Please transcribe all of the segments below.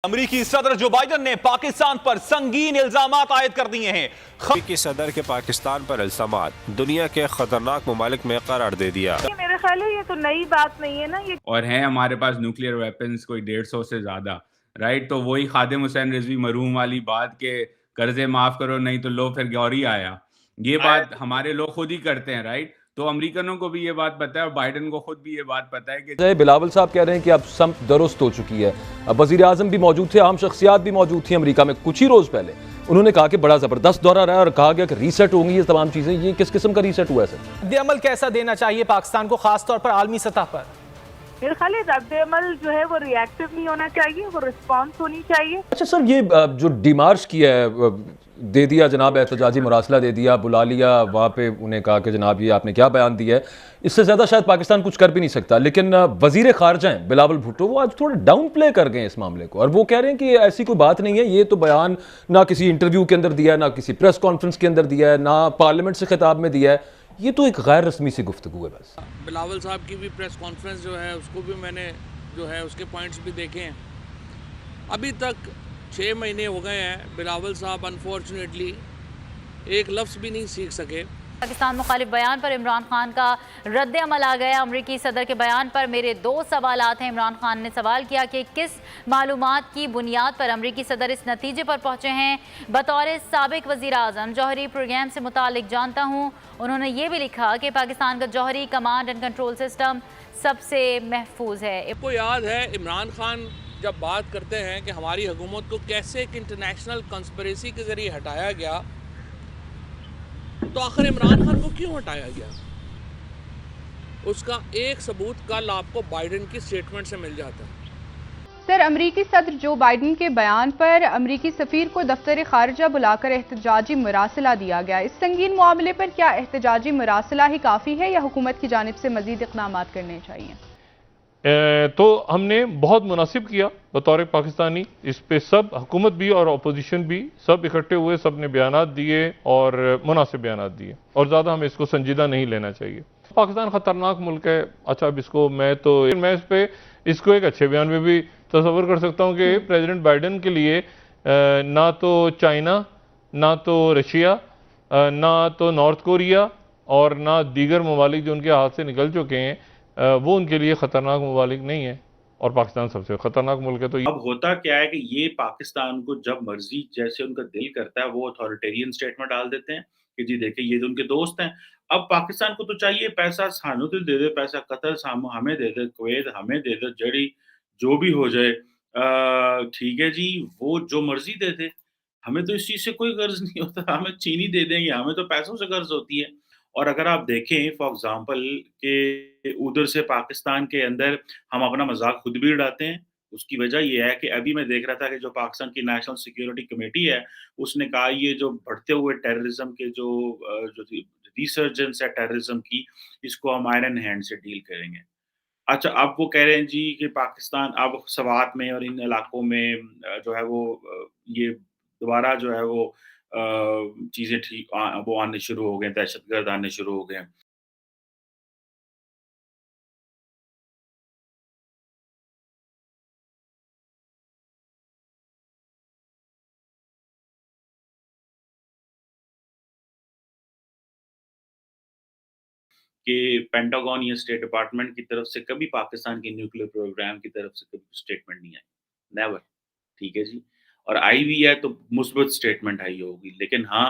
امریکی صدر Joe Biden نے پاکستان پر سنگین الزامات عائد کر دیے ہیں۔ امریکی صدر کے پاکستان پر الزامات دنیا کے خطرناک ممالک میں قرار دے دیا۔ میرے خیال ہے یہ تو نئی بات نہیں ہے نا، یہ اور ہیں ہمارے پاس نیوکلیئر ویپنز کوئی 150 سے زیادہ، رائٹ؟ تو وہی خادم حسین رضوی مرحوم والی بات کہ قرضے معاف کرو نہیں تو لو پھر گوری آیا، یہ بات ہمارے لوگ خود ہی کرتے ہیں، رائٹ؟ تو امریکنوں کو بھی یہ بات پتہ ہے اور بائیڈن کو خود بھی یہ بات پتہ ہے کہ بلاول صاحب کہہ رہے ہیں کہ اب سمت درست ہو چکی ہے۔ اب وزیر اعظم بھی موجود تھے، عام شخصیات بھی موجود تھیں امریکہ میں کچھ ہی روز پہلے۔ انہوں نے کہا کہ بڑا زبردست دورہ رہا اور کہا گیا کہ ریسیٹ ہوں گی یہ تمام چیزیں۔ یہ کس قسم کا ریسیٹ ہوا ہے سر؟ رد عمل کیسا دینا چاہیے پاکستان کو، خاص طور پر عالمی سطح پر؟ میرے خیال ہے رد عمل جو ہے وہ ری ایکٹیو نہیں ہونا چاہیے، وہ رسپانس ہونی چاہیے۔ اچھا سر، یہ جو ڈیمارش کیا ہے، دے دیا جناب احتجاجی مراسلہ دے دیا، بلا لیا وہاں پہ، انہیں کہا کہ جناب یہ آپ نے کیا بیان دیا ہے، اس سے زیادہ شاید پاکستان کچھ کر بھی نہیں سکتا، لیکن وزیر خارجہ ہیں بلاول بھٹو، وہ آج تھوڑا ڈاؤن پلے کر گئے اس معاملے کو، اور وہ کہہ رہے ہیں کہ ایسی کوئی بات نہیں ہے، یہ تو بیان نہ کسی انٹرویو کے اندر دیا ہے، نہ کسی پریس کانفرنس کے اندر دیا ہے، نہ پارلیمنٹ سے خطاب میں دیا ہے، یہ تو ایک غیر رسمی سی گفتگو ہے بس۔ بلاول صاحب کی بھی پریس کانفرنس جو ہے اس کو بھی میں نے جو ہے اس کے پوائنٹس بھی دیکھے ہیں۔ ابھی تک 6 مہینے ہو گئے ہیں، بلاول صاحب انفارچونیٹلی ایک لفظ بھی نہیں سیکھ سکے۔ پاکستان مخالف بیان پر عمران خان کا رد عمل آ گیا۔ امریکی صدر کے بیان پر میرے 2 سوالات ہیں۔ عمران خان نے سوال کیا کہ کس معلومات کی بنیاد پر امریکی صدر اس نتیجے پر پہنچے ہیں؟ بطور سابق وزیر اعظم جوہری پروگرام سے متعلق جانتا ہوں۔ انہوں نے یہ بھی لکھا کہ پاکستان کا جوہری کمانڈ اینڈ کنٹرول سسٹم سب سے محفوظ ہے۔ آپ کو یاد ہے عمران خان جب بات کرتے ہیں کہ ہماری حکومت کو کیسے ایک انٹرنیشنل کنسپریسی کے ذریعے ہٹایا گیا، تو آخر عمران خان کو کیوں ہٹایا گیا؟ اس کا ایک ثبوت کل آپ کو بائیڈن کی سٹیٹمنٹ سے مل جاتا ہے۔ سر، امریکی صدر جو بائیڈن کے بیان پر امریکی سفیر کو دفتر خارجہ بلا کر احتجاجی مراسلہ دیا گیا، اس سنگین معاملے پر کیا احتجاجی مراسلہ ہی کافی ہے یا حکومت کی جانب سے مزید اقدامات کرنے چاہیے؟ تو ہم نے بہت مناسب کیا بطور پاکستانی، اس پہ سب حکومت بھی اور اپوزیشن بھی سب اکٹھے ہوئے، سب نے بیانات دیے اور مناسب بیانات دیے، اور زیادہ ہمیں اس کو سنجیدہ نہیں لینا چاہیے۔ پاکستان خطرناک ملک ہے، اچھا اب اس کو میں اس کو ایک اچھے بیان میں بھی تصور کر سکتا ہوں کہ پریزیڈنٹ بائیڈن کے لیے نہ تو چائنا، نہ تو رشیا، نہ تو نارتھ کوریا اور نہ دیگر ممالک جو ان کے ہاتھ سے نکل چکے ہیں، وہ ان کے لیے خطرناک ممالک نہیں ہے، اور پاکستان سب سے خطرناک ملک ہے۔ تو اب ہوتا کیا ہے کہ یہ پاکستان کو جب مرضی جیسے ان کا دل کرتا ہے وہ اتھارٹیرین سٹیٹمنٹ ڈال دیتے ہیں کہ جی دیکھیں یہ تو ان کے دوست ہیں۔ اب پاکستان کو تو چاہیے پیسہ سانو تو دے دے، پیسہ قطر ہمیں دے دے، کویت ہمیں دے دے، جڑی جو بھی ہو جائے، ٹھیک ہے جی، وہ جو مرضی دے دے، ہمیں تو اس چیز سے کوئی غرض نہیں ہوتا، ہمیں چینی دے دیں گے، ہمیں تو پیسوں سے غرض ہوتی ہے۔ اور اگر آپ دیکھیں فار ایگزامپل کہ ادھر سے پاکستان کے اندر ہم اپنا مذاق خود بھی اڑاتے ہیں، اس کی وجہ یہ ہے کہ ابھی میں دیکھ رہا تھا کہ جو پاکستان کی نیشنل سیکیورٹی کمیٹی ہے، اس نے کہا یہ جو بڑھتے ہوئے ٹیررزم کے جو ریسرجنس ہے ٹیررزم کی، اس کو ہم آئرن ہینڈ سے ڈیل کریں گے۔ اچھا، اب وہ کہہ رہے ہیں جی کہ پاکستان اب سوات میں اور ان علاقوں میں جو ہے وہ یہ دوبارہ جو ہے وہ چیزیں ٹھیک وہ آنے شروع ہو گئے، دہشت گرد آنے شروع ہو گئے ہیں۔ کہ پینٹاگون یا اسٹیٹ ڈپارٹمنٹ کی طرف سے کبھی پاکستان کے نیوکلیر پروگرام کی طرف سے کبھی اسٹیٹمنٹ نہیں آئی، نیور، ٹھیک ہے جی۔ اور آئی بھی ہے تو مثبت اسٹیٹمنٹ آئی ہوگی، لیکن ہاں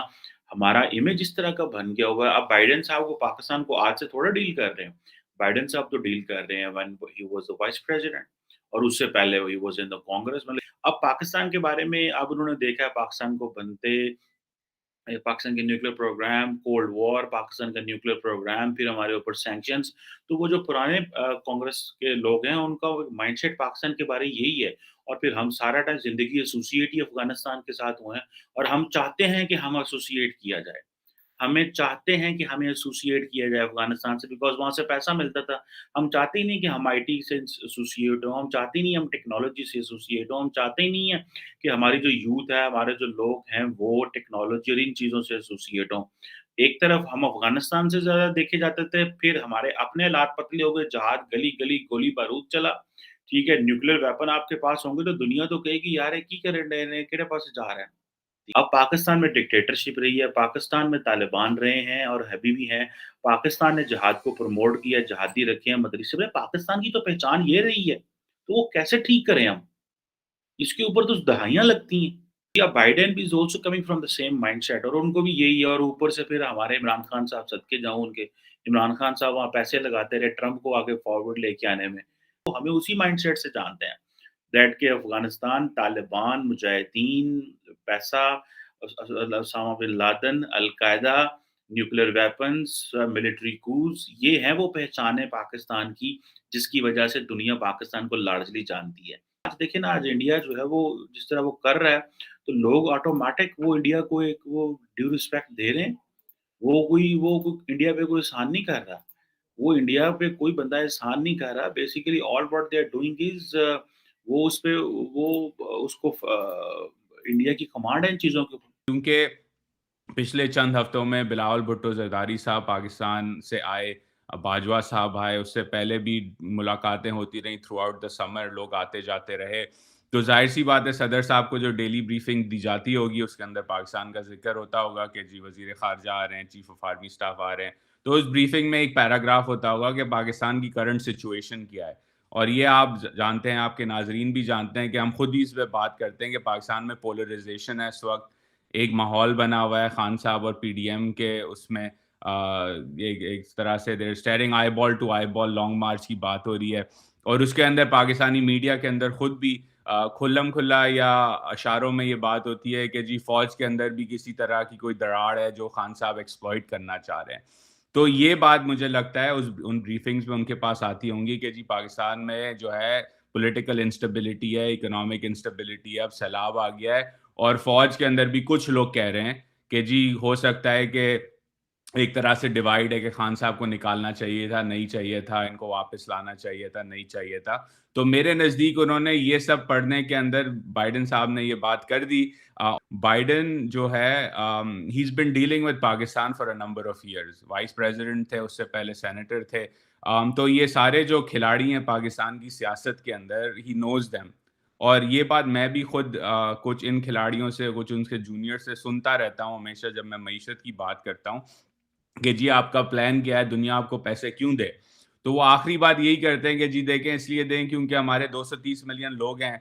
ہمارا امیج اس طرح کا بن گیا ہوا ہے۔ اب بائیڈن صاحب کو پاکستان کو آج سے تھوڑا ڈیل کر رہے ہیں، بائیڈن صاحب تو ڈیل کر رہے ہیں when he was the vice president، اور اس سے پہلے he was in the Congress۔ اب پاکستان کے بارے میں اب انہوں نے دیکھا ہے پاکستان کو بنتے، پاکستان کے nuclear program, cold war, Pakistan کا نیوکلیر پروگرام، پھر ہمارے اوپر سینکشنز، تو وہ جو پرانے کانگریس کے لوگ ہیں ان کا مائنڈ سیٹ پاکستان کے بارے یہی ہے، اور پھر ہم سارا ٹائم زندگی ایسوسیٹ ہی افغانستان کے ساتھ ہوئے ہیں، اور ہم چاہتے ہیں کہ ہم ایسوسیٹ کیا جائے، ہمیں چاہتے ہیں کہ ہمیں ایسوسیٹ کیا جائے افغانستان سے، بیکاز وہاں سے پیسہ ملتا تھا۔ ہم چاہتے ہی نہیں کہ ہم آئی ٹی سے ایسوسیٹ ہوں، ہم چاہتے ہی نہیں ہم ٹیکنالوجی سے ایسوسیٹ ہوں، ہم چاہتے ہی نہیں ہیں کہ ہماری جو یوتھ ہے، ہمارے جو لوگ ہیں وہ ٹیکنالوجی اور ان چیزوں سے ایسوسیٹ ہوں۔ ایک طرف ہم افغانستان سے زیادہ دیکھے جاتے تھے، پھر ہمارے اپنے حالات پتلے ہو گئے، جہاد گلی گلی گولی بارود چلا، ٹھیک ہے نیوکلیر ویپن آپ کے پاس ہوں گے تو دنیا تو کہے گی یار کی کرنے کہڑے پاس جا رہے ہیں. اب پاکستان میں ڈکٹیٹرشپ رہی ہے, پاکستان میں طالبان رہے ہیں اور ابھی بھی ہیں, پاکستان نے جہاد کو پروموٹ کیا, جہادی رکھے ہیں مدرسے میں, پاکستان کی تو پہچان یہ رہی ہے, تو وہ کیسے ٹھیک کریں ہم؟ اس کے اوپر تو دہائیاں لگتی ہیں. یا بائیڈن بھی also coming from the same mindset, اور ان کو بھی یہی ہے, اور اوپر سے پھر ہمارے عمران خان صاحب صدقے جاؤں ان کے, عمران خان صاحب وہاں پیسے لگاتے رہے ٹرمپ کو آگے فارورڈ لے کے آنے میں, تو ہمیں اسی مائنڈ سیٹ سے جانتے ہیں دیٹ کہ افغانستان, طالبان, مجاہدین, پیسہ, اسامہ بن لادن, القاعدہ, نیوکلیر ویپنز, ملٹری کوز, یہ ہیں وہ پہچانیں پاکستان کی جس کی وجہ سے دنیا پاکستان کو لارجلی جانتی ہے. آج دیکھیں نا, آج انڈیا جو ہے وہ جس طرح وہ کر رہا ہے تو لوگ آٹومیٹک وہ انڈیا کو ایک وہ ڈیو رسپیکٹ دے رہے ہیں. وہ انڈیا پہ کوئی احسان نہیں کر رہا, وہ انڈیا پہ کوئی بندہ احسان نہیں کر رہا. Basically all what they are doing is وہ اس پہ وہ اس کو انڈیا کی کمانڈ ہے ان چیزوں کے اوپر. کیونکہ پچھلے چند ہفتوں میں بلاول بھٹو زرداری صاحب پاکستان سے آئے, باجوہ صاحب آئے, اس سے پہلے بھی ملاقاتیں ہوتی رہیں تھرو آؤٹ دا سمر, لوگ آتے جاتے رہے. تو ظاہر سی بات ہے صدر صاحب کو جو ڈیلی بریفنگ دی جاتی ہوگی اس کے اندر پاکستان کا ذکر ہوتا ہوگا کہ جی وزیر خارجہ آ رہے ہیں, چیف آف آرمی اسٹاف آ رہے ہیں, تو اس بریفنگ میں ایک پیراگراف ہوتا ہوگا کہ پاکستان کی کرنٹ سچویشن کیا ہے. اور یہ آپ جانتے ہیں, آپ کے ناظرین بھی جانتے ہیں کہ ہم خود ہی اس پہ بات کرتے ہیں کہ پاکستان میں پولرائزیشن ہے اس وقت, ایک ماحول بنا ہوا ہے خان صاحب اور پی ڈی ایم کے, اس میں ایک طرح سے دیر staring eyeball to eyeball long march کی بات ہو رہی ہے. اور اس کے اندر پاکستانی میڈیا کے اندر خود بھی کھلم کھلا یا اشاروں میں یہ بات ہوتی ہے کہ جی فوج کے اندر بھی کسی طرح کی کوئی دراڑ ہے جو خان صاحب ایکسپلائٹ کرنا چاہ رہے ہیں. تو یہ بات مجھے لگتا ہے ان بریفنگز میں ان کے پاس آتی ہوں گی کہ جی پاکستان میں جو ہے پولیٹیکل انسٹیبلٹی ہے, اکنامک انسٹیبلٹی ہے, اب سیلاب آ گیا ہے, اور فوج کے اندر بھی کچھ لوگ کہہ رہے ہیں کہ جی ہو سکتا ہے کہ ایک طرح سے ڈیوائیڈ ہے کہ خان صاحب کو نکالنا چاہیے تھا, نہیں چاہیے تھا, ان کو واپس لانا چاہیے تھا, نہیں چاہیے تھا. تو میرے نزدیک انہوں نے یہ سب پڑھنے کے اندر بائیڈن صاحب نے یہ بات کر دی. بائیڈن جو ہے he is been dealing with Pakistan for a number of years, vice president تھے, اس سے پہلے سینیٹر تھے, تو یہ سارے جو کھلاڑی ہیں پاکستان کی سیاست کے اندر, ہی نوز دیم. اور یہ بات میں بھی خود کچھ ان کھلاڑیوں سے, کچھ ان کے جونیئر سے سنتا رہتا ہوں ہمیشہ جب میں معیشت کی بات کرتا ہوں کہ جی آپ کا پلان کیا ہے, دنیا آپ کو پیسے کیوں دے, تو وہ آخری بات یہی کرتے ہیں کہ جی دیکھیں اس لیے دیں کیونکہ ہمارے 230 ملین لوگ ہیں,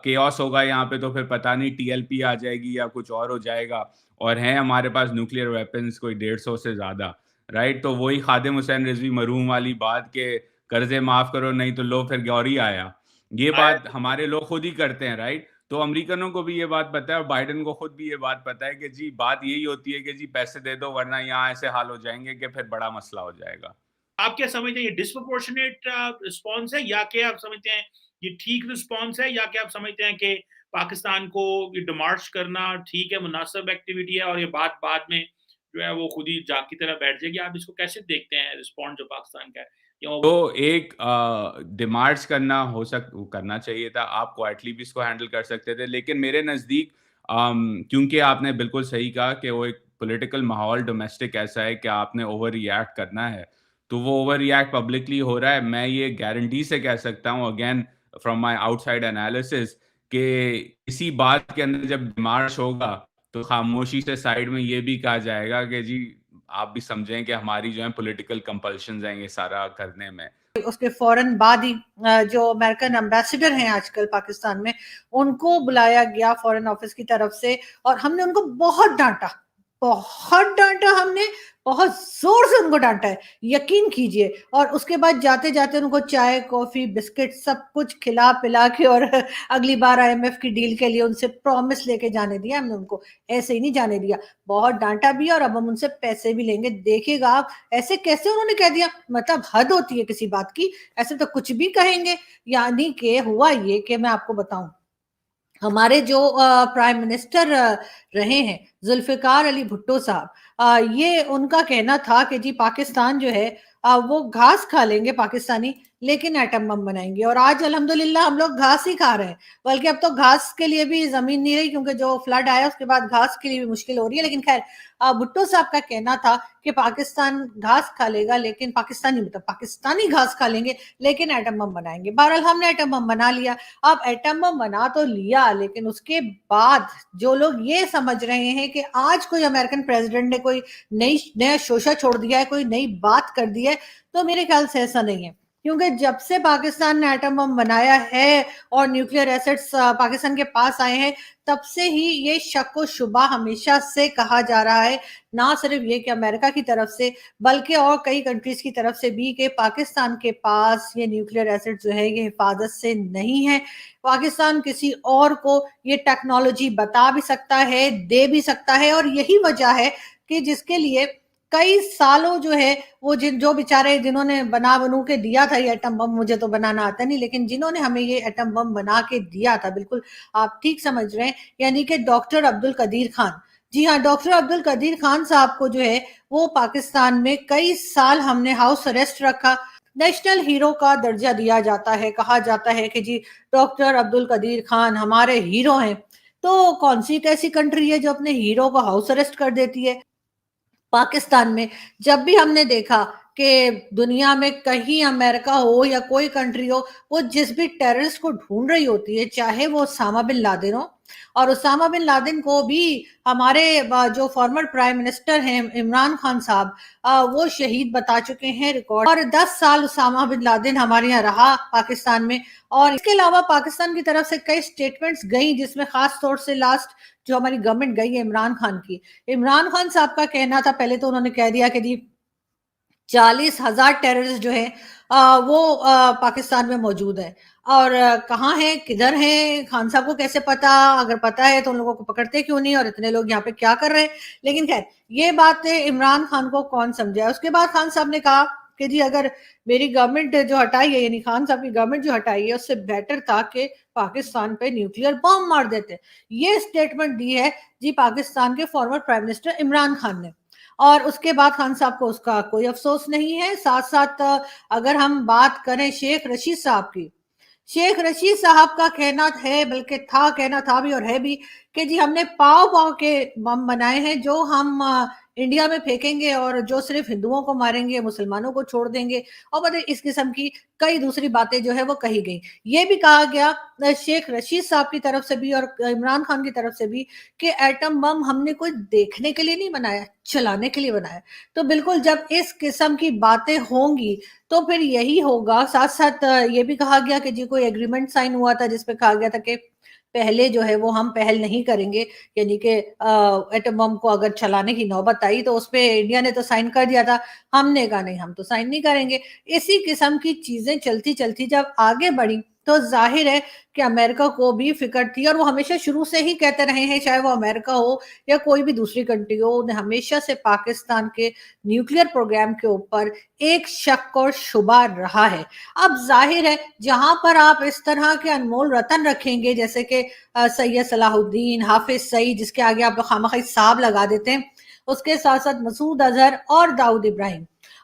کیوس ہوگا یہاں پہ تو پھر پتہ نہیں ٹی ایل پی آ جائے گی یا کچھ اور ہو جائے گا, اور ہیں ہمارے پاس نیوکلیئر ویپنز کوئی 150 سے زیادہ, رائٹ. تو وہی خادم حسین رضوی مرحوم والی بات کہ قرضے معاف کرو نہیں تو لو پھر گوری آیا, یہ بات ہمارے لوگ خود ہی کرتے ہیں, رائٹ. تو امریکنوں کو بھی یہ بات پتہ ہے اور بائیڈن کو خود بھی یہ بات پتہ ہے کہ جی بات یہی ہوتی ہے کہ جی پیسے دے دو ورنہ یہاں ایسے حال ہو جائیں گے کہ پھر بڑا مسئلہ ہو جائے گا. آپ کیا سمجھتے ہیں یہ ڈسپروپورشنیٹ رسپانس ہے یا کہ آپ سمجھتے ہیں یہ ٹھیک رسپانس ہے, یا کہ آپ سمجھتے ہیں کہ پاکستان کو یہ ڈیمارچ کرنا ٹھیک ہے, مناسب ایکٹیویٹی ہے, اور یہ بات بعد میں جو ہے وہ خود ہی جاگ کی طرح بیٹھ جائے گی؟ آپ اس کو کیسے دیکھتے ہیں رسپانس جو پاکستان کا ہے؟ تو ایک ڈیمارچ کرنا چاہیے تھا, آپ کوائٹلی بھی اس کو ہینڈل کر سکتے تھے, لیکن میرے نزدیک کیونکہ آپ نے بالکل صحیح کہا کہ وہ ایک پولیٹیکل ماحول ڈومیسٹک ایسا ہے کہ آپ نے اوور ری ایکٹ کرنا ہے, تو وہ اوور ری ایکٹ پبلکلی ہو رہا ہے. میں یہ گارنٹی سے کہہ سکتا ہوں again from my out side analysis کہ اسی بات کے اندر جب ڈیمارچ ہوگا تو خاموشی سے سائڈ میں یہ بھی کہا جائے گا کہ جی آپ بھی سمجھیں کہ ہماری جو ہے پولیٹیکل کمپلشنز ہیں یہ سارا کرنے میں. اس کے فوراً بعد ہی جو امریکن امبیسڈر ہیں آج کل پاکستان میں, ان کو بلایا گیا فورن آفس کی طرف سے, اور ہم نے ان کو بہت ڈانٹا, ہم نے بہت زور سے ان کو ڈانٹا ہے, یقین کیجئے. اور اس کے بعد جاتے جاتے ان کو چائے, کافی, بسکٹ سب کچھ کھلا پلا کے, اور اگلی بار IMF کی ڈیل کے لیے ان سے پرومس لے کے جانے دیا ہم نے, ان کو ایسے ہی نہیں جانے دیا, بہت ڈانٹا بھی, اور اب ہم ان سے پیسے بھی لیں گے. دیکھے گا آپ ایسے کیسے انہوں نے کہہ دیا, مطلب حد ہوتی ہے کسی بات کی, ایسے تو کچھ بھی کہیں گے. یعنی کہ ہوا یہ کہ میں آپ کو بتاؤں, ہمارے جو پرائم منسٹر رہے ہیں ذوالفقار علی بھٹو صاحب, یہ ان کا کہنا تھا کہ جی پاکستان جو ہے وہ گھاس کھا لیں گے پاکستانی, لیکن ایٹم بم بنائیں گے. اور آج الحمدللہ ہم لوگ گھاس ہی کھا رہے ہیں, بلکہ اب تو گھاس کے لیے بھی زمین نہیں رہی, کیونکہ جو فلڈ آیا اس کے بعد گھاس کے لیے بھی مشکل ہو رہی ہے. لیکن خیر, بھٹو صاحب کا کہنا تھا کہ پاکستان گھاس کھا لے گا, لیکن پاکستانی گھاس کھا لیں گے لیکن ایٹم بم بنائیں گے. بہرحال ہم نے ایٹم بم بنا لیا. اب ایٹم بم بنا تو لیا, لیکن اس کے بعد جو لوگ یہ سمجھ رہے ہیں کہ آج کوئی امریکن پریزیڈنٹ نے کوئی نیا شوشہ چھوڑ دیا ہے, کوئی نئی بات کر دی ہے, تو میرے خیال سے ایسا نہیں ہے. کیونکہ جب سے پاکستان نے ایٹم بم بنایا ہے اور نیوکلیئر ایسٹس پاکستان کے پاس آئے ہیں, تب سے ہی یہ شک و شبہ ہمیشہ سے کہا جا رہا ہے, نہ صرف یہ کہ امریکہ کی طرف سے بلکہ اور کئی کنٹریز کی طرف سے بھی, کہ پاکستان کے پاس یہ نیوکلیئر ایسٹ جو ہے یہ حفاظت سے نہیں ہے. پاکستان کسی اور کو یہ ٹیکنالوجی بتا بھی سکتا ہے, دے بھی سکتا ہے, اور یہی وجہ ہے کہ جس کے لیے کئی سالوں جو ہے وہ جو بیچارے جنہوں نے بنو کے دیا تھا یہ ایٹم بم, مجھے تو بنانا آتا نہیں, لیکن جنہوں نے ہمیں یہ ایٹم بم بنا کے دیا تھا, بالکل آپ ٹھیک سمجھ رہے ہیں, یعنی کہ ڈاکٹر عبدالقدیر خان. جی ہاں, ڈاکٹر عبدالقدیر خان صاحب کو جو ہے وہ پاکستان میں کئی سال ہم نے ہاؤس اریسٹ رکھا. نیشنل ہیرو کا درجہ دیا جاتا ہے, کہا جاتا ہے کہ جی ڈاکٹر عبدالقدیر خان ہمارے ہیرو ہیں. تو کون سی ایسی کنٹری ہے جو اپنے ہیرو کو ہاؤس اریسٹ کر دیتی ہے؟ پاکستان میں جب بھی ہم نے دیکھا کہ دنیا میں کہیں امریکہ ہو یا کوئی کنٹری ہو, وہ جس بھی ٹیررسٹ کو ڈھونڈ رہی ہوتی ہے, چاہے وہ اسامہ بن لادن ہو, اور اسامہ بن لادن کو بھی ہمارے جو فارمر پرائم منسٹر ہیں عمران خان صاحب, وہ شہید بتا چکے ہیں ریکارڈ, اور 10 سال اسامہ بن لادن ہمارے یہاں رہا پاکستان میں. اور اس کے علاوہ پاکستان کی طرف سے کئی سٹیٹمنٹس گئیں, جس میں خاص طور سے لاسٹ جو ہماری گورنمنٹ گئی ہے عمران خان کی. عمران خان صاحب کا کہنا تھا, پہلے تو انہوں نے کہہ دیا کہ جی 40,000 ٹیررسٹ جو ہیں وہ پاکستان میں موجود ہیں, اور کہاں ہیں, کدھر ہیں, خان صاحب کو کیسے پتا, اگر پتا ہے تو ان لوگوں کو پکڑتے کیوں نہیں, اور اتنے لوگ یہاں پہ کیا کر رہے ہیں. لیکن خیر, یہ بات عمران خان کو کون سمجھا. اس کے بعد خان صاحب نے کہا کہ جی اگر میری گورنمنٹ جو ہٹائی ہے, یعنی خان صاحب کی گورنمنٹ جو ہٹائی ہے, اس سے بیٹر تھا کہ پاکستان پہ نیوکلیئر بم مار دیتے. یہ سٹیٹمنٹ دی ہے جی پاکستان کے former prime minister Imran Khan نے, اور اس کے بعد خان صاحب کو اس کا کوئی افسوس نہیں ہے. ساتھ ساتھ اگر ہم بات کریں شیخ رشید صاحب کی, شیخ رشید صاحب کا کہنا ہے, بلکہ کہنا تھا بھی اور ہے بھی, کہ جی ہم نے پاؤ کے بم بنائے ہیں جو ہم انڈیا میں پھینکیں گے, اور جو صرف ہندوؤں کو ماریں گے, مسلمانوں کو چھوڑ دیں گے, اور اس قسم کی کئی دوسری باتیں جو ہے وہ کہی گئی. یہ بھی کہا گیا شیخ رشید صاحب کی طرف سے بھی اور عمران خان کی طرف سے بھی کہ ایٹم بم ہم نے کوئی دیکھنے کے لیے نہیں بنایا, چلانے کے لیے بنایا. تو بالکل جب اس قسم کی باتیں ہوں گی تو پھر یہی ہوگا. ساتھ ساتھ یہ بھی کہا گیا کہ جی کوئی ایگریمنٹ سائن ہوا تھا جس پہ کہا گیا تھا کہ پہلے جو ہے وہ ہم پہل نہیں کریں گے, یعنی کہ ایٹم بم کو اگر چلانے کی نوبت آئی تو اس پہ انڈیا نے تو سائن کر دیا تھا, ہم نے کہا نہیں ہم تو سائن نہیں کریں گے. اسی قسم کی چیزیں چلتی چلتی جب آگے بڑھی تو ظاہر ہے کہ امریکہ کو بھی فکر تھی, اور وہ ہمیشہ شروع سے ہی کہتے رہے ہیں, چاہے وہ امریکہ ہو یا کوئی بھی دوسری کنٹری ہو, انہیں ہمیشہ سے پاکستان کے نیوکلیئر پروگرام کے اوپر ایک شک اور شبہ رہا ہے. اب ظاہر ہے جہاں پر آپ اس طرح کے انمول رتن رکھیں گے, جیسے کہ سید صلاح الدین, حافظ سعید, جس کے آگے آپ خامخواہ صاحب لگا دیتے ہیں, اس کے ساتھ ساتھ مسعود اظہر اور داؤد ابراہیم,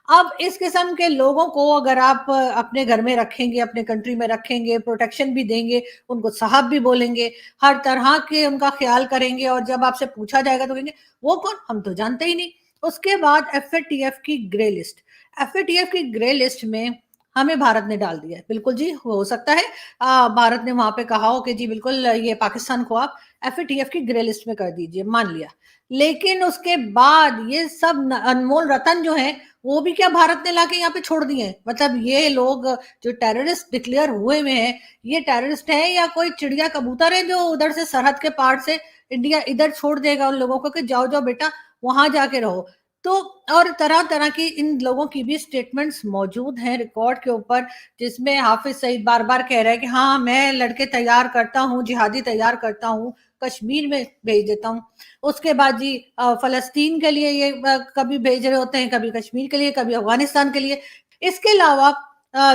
اب اس قسم کے لوگوں کو اگر آپ اپنے گھر میں رکھیں گے, اپنے کنٹری میں رکھیں گے, پروٹیکشن بھی دیں گے, ان کو صاحب بھی بولیں گے, ہر طرح کے ان کا خیال کریں گے, اور جب آپ سے پوچھا جائے گا تو کہیں گے وہ کون, ہم تو جانتے ہی نہیں. اس کے بعد ایف اے ٹی ایف کی grey list, F A T F کی گرے لسٹ میں ہمیں بھارت نے ڈال دیا ہے. بالکل جی ہو سکتا ہے بھارت نے وہاں پہ کہا ہو کہ جی بالکل یہ پاکستان کو آپ ایف اے ٹی ایف کی گرے لسٹ میں کر دیجئے, مان لیا. لیکن اس کے بعد یہ سب انمول رتن جو ہیں وہ بھی کیا بھارت نے لا کے یہاں پہ چھوڑ دیے ہیں. مطلب یہ لوگ جو ٹیررسٹ ڈکلیئر ہوئے ہیں, یہ ٹیررسٹ ہیں یا کوئی چڑیا کبوتر ہے جو ادھر سے سرحد کے پار سے انڈیا ادھر چھوڑ دے گا ان لوگوں کو کہ جاؤ جاؤ بیٹا وہاں جا کے رہو. تو اور طرح طرح کی ان لوگوں کی بھی سٹیٹمنٹس موجود ہیں ریکارڈ کے اوپر, جس میں حافظ سعید بار بار کہہ رہا ہے کہ ہاں میں لڑکے تیار کرتا ہوں, جہادی تیار کرتا ہوں, کشمیر میں بھیج دیتا ہوں. اس کے بعد جی فلسطین کے لیے یہ کبھی بھیج رہے ہوتے ہیں, کبھی کشمیر کے لیے, کبھی افغانستان کے لیے. اس کے علاوہ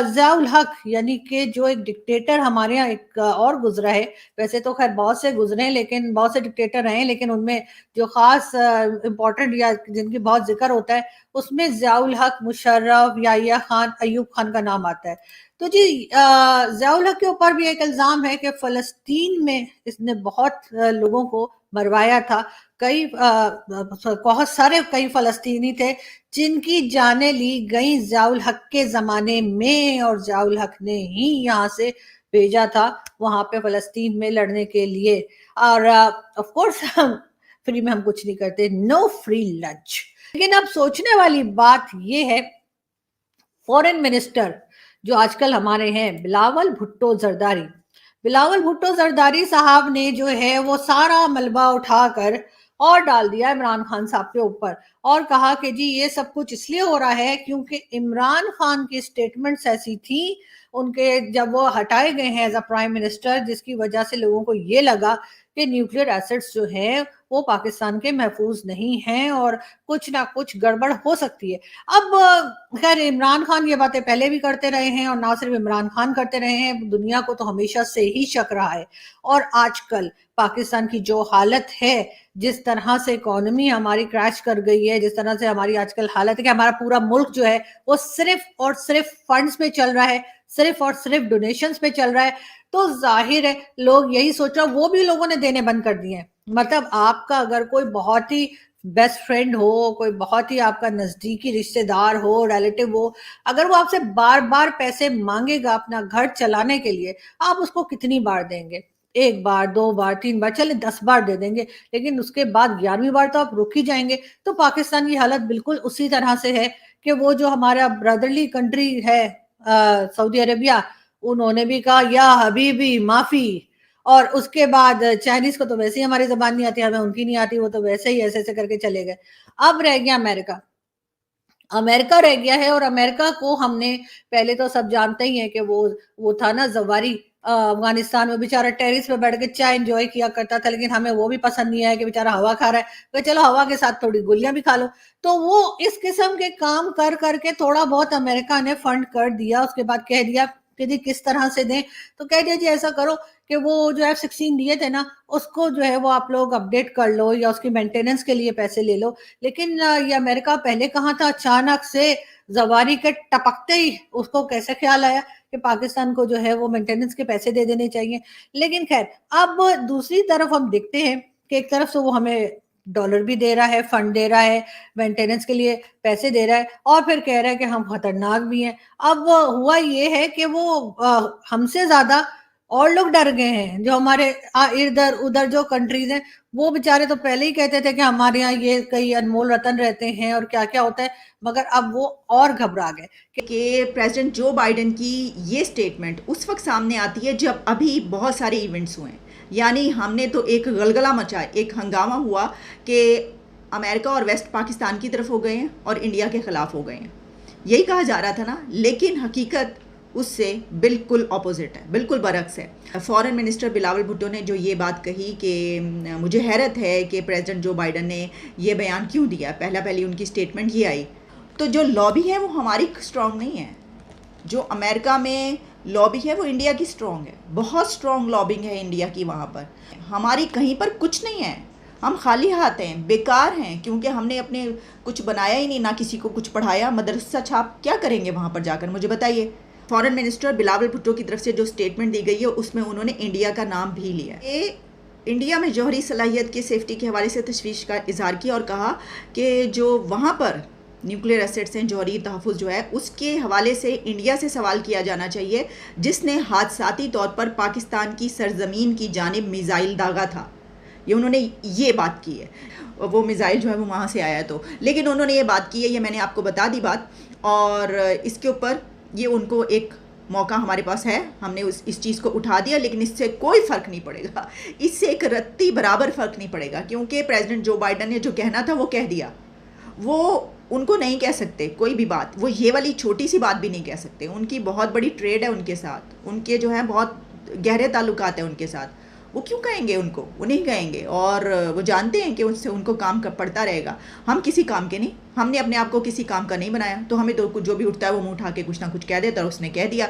ضیاء الحق یعنی کہ جو ایک ڈکٹیٹر ہمارے یہاں ایک اور گزرا ہے, ویسے تو خیر بہت سے گزرے ہیں لیکن بہت سے ڈکٹیٹر ہیں, لیکن ان میں جو خاص امپورٹنٹ یا جن کی بہت ذکر ہوتا ہے اس میں ضیاء الحق, مشرف, یحییٰ خان, ایوب خان کا نام آتا ہے. تو جی ضیاء الحق کے اوپر بھی ایک الزام ہے کہ فلسطین میں اس نے بہت لوگوں کو مروایا تھا. بہت سارے کئی فلسطینی تھے جن کی جانیں لی گئیں ضیاء الحق کے زمانے میں، اور ضیاء الحق نے ہی یہاں سے بھیجا تھا وہاں پہ فلسطین میں لڑنے کے لیے. اور آف کورس فری میں ہم کچھ نہیں کرتے، نو فری لنچ. لیکن اب سوچنے والی بات یہ ہے، فورن منسٹر جو آج کل ہمارے ہیں بلاول بھٹو زرداری صاحب نے جو ہے وہ سارا ملبہ اٹھا کر اور ڈال دیا عمران خان صاحب کے اوپر، اور کہا کہ جی یہ سب کچھ اس لیے ہو رہا ہے کیونکہ عمران خان کی سٹیٹمنٹس ایسی تھیں ان کے جب وہ ہٹائے گئے ہیں ایز اے پرائم منسٹر، جس کی وجہ سے لوگوں کو یہ لگا کہ نیوکلیئر ایسٹس جو ہیں وہ پاکستان کے محفوظ نہیں ہیں اور کچھ نہ کچھ گڑبڑ ہو سکتی ہے. اب خیر عمران خان یہ باتیں پہلے بھی کرتے رہے ہیں، اور نہ صرف عمران خان کرتے رہے ہیں، دنیا کو تو ہمیشہ سے ہی شک رہا ہے. اور آج کل پاکستان کی جو حالت ہے، جس طرح سے اکانومی ہماری کریش کر گئی ہے، جس طرح سے ہماری آج کل حالت ہے کہ ہمارا پورا ملک جو ہے وہ صرف اور صرف فنڈز پہ چل رہا ہے، صرف اور صرف ڈونیشنز پہ چل رہا ہے، تو ظاہر ہے لوگ یہی سوچ رہا، وہ بھی لوگوں نے دینے بند کر دیے ہیں. مطلب آپ کا اگر کوئی بہت ہی بیسٹ فرینڈ ہو، کوئی بہت ہی آپ کا نزدیکی رشتہ دار ہو، ریلیٹو ہو، اگر وہ آپ سے بار بار پیسے مانگے گا اپنا گھر چلانے کے لیے، آپ اس کو کتنی بار دیں گے؟ 1 بار 2 بار 3 بار، چلیں 10 بار دے دیں گے، لیکن اس کے بعد 11ویں بار تو آپ رک ہی جائیں گے. تو پاکستان کی حالت بالکل اسی طرح سے ہے کہ وہ جو ہمارا برادرلی کنٹری ہے سعودی عربیہ، انہوں نے بھی کہا یا حبیبی معافی، اور اس کے بعد چائنیز کو تو ویسے ہی ہماری زبان نہیں آتی، ہمیں ان کی نہیں آتی، وہ تو ویسے ہی ایسے ایسے کر کے چلے گئے. اب رہ گیا امریکہ رہ گیا ہے. اور امریکہ کو ہم نے پہلے تو سب جانتے ہی ہیں کہ وہ تھا نا زواری، افغانستان میں بیچارہ ٹیرس پہ بیٹھ کے چائے انجوائے کیا کرتا تھا، لیکن ہمیں وہ بھی پسند نہیں آیا کہ بیچارہ ہوا کھا رہا ہے، کہ چلو ہوا کے ساتھ تھوڑی گولیاں بھی کھا لو. تو وہ اس قسم کے کام کر کر کے تھوڑا بہت امریکہ نے فنڈ کر دیا. اس کے بعد کہہ دیا کہ جی کس طرح سے دیں، تو کہہ دیا جی ایسا کرو کہ وہ جو F-16 دیے تھے نا، اس کو جو ہے وہ آپ لوگ اپڈیٹ کر لو یا اس کی مینٹیننس کے لیے پیسے لے لو. لیکن یہ امریکہ پہلے کہاں تھا، اچانک سے زواری کے ٹپکتے ہی اس کو کیسے خیال آیا کہ پاکستان کو جو ہے وہ مینٹیننس کے پیسے دے دینے چاہیے. لیکن خیر اب دوسری طرف ہم دیکھتے ہیں کہ ایک طرف سے وہ ہمیں ڈالر بھی دے رہا ہے، فنڈ دے رہا ہے، مینٹیننس کے لیے پیسے دے رہا ہے، اور پھر کہہ رہا ہے کہ ہم خطرناک بھی ہیں. اب ہوا یہ ہے کہ وہ ہم سے زیادہ اور لوگ ڈر گئے ہیں، جو ہمارے ادھر جو کنٹریز ہیں، وہ بیچارے تو پہلے ہی کہتے تھے کہ ہمارے ہاں یہ کئی انمول رتن رہتے ہیں اور کیا کیا ہوتا ہے، مگر اب وہ اور گھبرا گئے کہ پریزیڈنٹ جو بائیڈن کی یہ سٹیٹمنٹ اس وقت سامنے آتی ہے جب ابھی بہت سارے ایونٹس ہوئے ہیں. یعنی ہم نے تو ایک غلغلہ مچا، ایک ہنگامہ ہوا کہ امریکہ اور ویسٹ پاکستان کی طرف ہو گئے ہیں اور انڈیا کے خلاف ہو گئے ہیں. یہی کہا جا رہا تھا نا، لیکن حقیقت اس سے بالکل اپوزٹ ہے، بالکل برعکس ہے. فورن منسٹر بلاول بھٹو نے جو یہ بات کہی کہ مجھے حیرت ہے کہ پریزیڈنٹ جو بائیڈن نے یہ بیان کیوں دیا، پہلی ان کی سٹیٹمنٹ یہ آئی. تو جو لابی ہے وہ ہماری سٹرونگ نہیں ہے، جو امریکہ میں لابی ہے وہ انڈیا کی سٹرونگ ہے، بہت سٹرونگ لابنگ ہے انڈیا کی وہاں پر. ہماری کہیں پر کچھ نہیں ہے، ہم خالی ہاتھ ہیں، بیکار ہیں، کیونکہ ہم نے اپنے کچھ بنایا ہی نہیں، نہ کسی کو کچھ پڑھایا. مدرسہ چھاپ کیا کریں گے وہاں پر جا کر، مجھے بتائیے. فورن منسٹر بلاول بھٹو کی طرف سے جو سٹیٹمنٹ دی گئی ہے اس میں انہوں نے انڈیا کا نام بھی لیا ہے. انڈیا میں جوہری صلاحیت کی سیفٹی کے حوالے سے تشویش کا اظہار کیا اور کہا کہ جو وہاں پر نیوکلیئر ایسٹس ہیں، جوہری تحفظ جو ہے، اس کے حوالے سے انڈیا سے سوال کیا جانا چاہیے، جس نے حادثاتی طور پر پاکستان کی سرزمین کی جانب میزائل داغا تھا. یہ انہوں نے یہ بات کی ہے، وہ میزائل جو ہے وہ وہاں سے آیا تو، لیکن انہوں نے یہ بات کی ہے، یہ میں نے آپ کو بتا دی بات. اور اس کے اوپر یہ ان کو ایک موقع ہمارے پاس ہے، ہم نے اس چیز کو اٹھا دیا، لیکن اس سے کوئی فرق نہیں پڑے گا، اس سے ایک رتی برابر فرق نہیں پڑے گا، کیونکہ پریزیڈنٹ جو بائیڈن نے جو کہنا تھا وہ کہہ دیا. وہ ان کو نہیں کہہ سکتے کوئی بھی بات، وہ یہ والی چھوٹی سی بات بھی نہیں کہہ سکتے. ان کی بہت بڑی ٹریڈ ہے ان کے ساتھ، ان کے جو ہیں بہت گہرے تعلقات ہیں ان کے ساتھ. وہ کیوں کہیں گے ان کو، وہ نہیں کہیں گے، اور وہ جانتے ہیں کہ ان کو کام پڑتا رہے گا. ہم کسی کام کے نہیں، ہم نے اپنے آپ کو کسی کام کا نہیں بنایا، تو ہمیں تو جو بھی اٹھتا ہے وہ منہ اٹھا کے کچھ نہ کچھ کہہ دیتا، اور اس نے کہہ دیا.